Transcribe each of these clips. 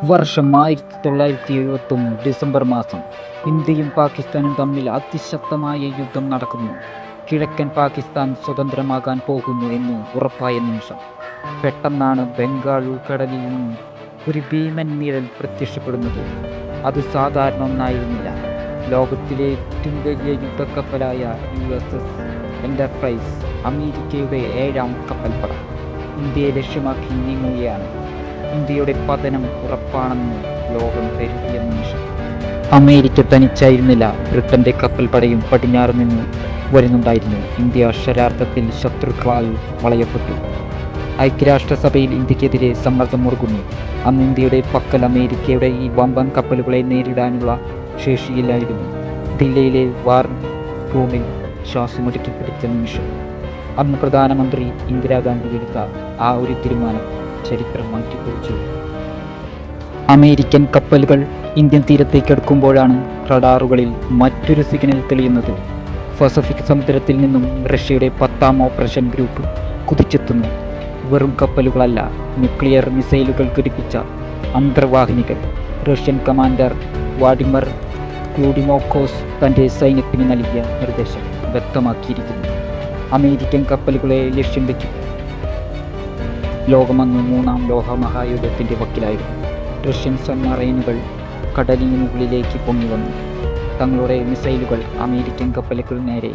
വർഷം 1971 ഡിസംബർ മാസം. ഇന്ത്യയും പാകിസ്ഥാനും തമ്മിൽ അതിശക്തമായ യുദ്ധം നടക്കുന്നു. കിഴക്കൻ പാകിസ്ഥാൻ സ്വതന്ത്രമാകാൻ പോകുന്നു എന്ന് ഉറപ്പായ നിമിഷം പെട്ടെന്നാണ് ബംഗാൾ ഉൾക്കടലിൽ നിന്നും ഒരു ഭീമൻ നിഴൽ പ്രത്യക്ഷപ്പെടുന്നത്. അത് സാധാരണ ഒന്നായിരുന്നില്ല. ലോകത്തിലെ ഏറ്റവും വലിയ യുദ്ധക്കപ്പലായ USS എൻ്റർപ്രൈസ്, അമേരിക്കയുടെ 7ാം കപ്പൽപ്പട, ഇന്ത്യയെ ലക്ഷ്യമാക്കി നീങ്ങുകയാണ്. ഇന്ത്യയുടെ പതനം ഉറപ്പാണെന്ന് ലോകം കരുതിയ നിമിഷം അമേരിക്ക തനിച്ചായിരുന്നില്ല. ബ്രിട്ടന്റെ കപ്പൽപ്പടയും പടിഞ്ഞാറ് നിന്ന് വരുന്നുണ്ടായിരുന്നു. ഇന്ത്യ അക്ഷരാർത്ഥത്തിൽ ശത്രുക്കളാൽ വളയപ്പെട്ടു. ഐക്യരാഷ്ട്രസഭയിൽ ഇന്ത്യക്കെതിരെ സമ്മർദ്ദം മുറുകുന്നു. അന്ന് ഇന്ത്യയുടെ പക്കൽ അമേരിക്കയുടെ ഈ വമ്പൻ കപ്പലുകളെ നേരിടാനുള്ള ശേഷിയില്ലായിരുന്നു. ദില്ലിയിലെ വാർ റൂമിൽ ശ്വാസമടുക്കി പിടിച്ച നിമിഷം. അന്ന് പ്രധാനമന്ത്രി ഇന്ദിരാഗാന്ധി എടുത്ത ആ ഒരു തീരുമാനം ചരിത്രം മാറ്റിക്കുറിച്ചു. അമേരിക്കൻ കപ്പലുകൾ ഇന്ത്യൻ തീരത്തേക്ക് അടുക്കുമ്പോഴാണ് റഡാറുകളിൽ മറ്റൊരു സിഗ്നൽ തെളിയുന്നത്. പസഫിക് സമുദ്രത്തിൽ നിന്നും റഷ്യയുടെ 10ാം ഓപ്പറേഷൻ ഗ്രൂപ്പ് കുതിച്ചെത്തുന്നു. വെറും കപ്പലുകളല്ല, ന്യൂക്ലിയർ മിസൈലുകൾ ഘടിപ്പിച്ച അന്തർവാഹിനികൾ. റഷ്യൻ കമാൻഡർ വ്ളാഡിമർ ക്ലൂഡിമോക്കോസ് തൻ്റെ സൈന്യത്തിന് നൽകിയ നിർദ്ദേശം വ്യക്തമാക്കിയിരിക്കുന്നു. അമേരിക്കൻ കപ്പലുകളെ ലക്ഷ്യം വെച്ചു. ലോകമന്ന് 3ാം ലോകമഹായുദ്ധത്തിൻ്റെ വക്കിലായിരുന്നു. റഷ്യൻ സബ്മറൈനുകൾ കടലിന് മുകളിലേക്ക് പൊങ്ങി വന്നു. തങ്ങളുടെ മിസൈലുകൾ അമേരിക്കൻ കപ്പലുകൾ നേരെ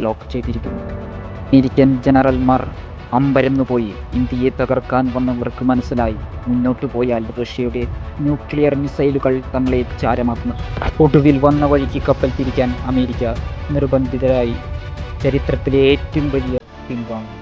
ലോക്ക് ചെയ്തിരിക്കുന്നു. അമേരിക്കൻ ജനറൽമാർ അമ്പരന്നുപോയി. ഇന്ത്യയെ തകർക്കാൻ വന്നവർക്ക് മനസ്സിലായി, മുന്നോട്ട് പോയാൽ റഷ്യയുടെ ന്യൂക്ലിയർ മിസൈലുകൾ തങ്ങളെ ചാരമാക്കുന്നു. ഒടുവിൽ വന്ന വഴിക്ക് കപ്പൽ തിരിക്കാൻ അമേരിക്ക നിർബന്ധിതരായി. ചരിത്രത്തിലെ ഏറ്റവും വലിയ പിൻവാങ്ങൽ.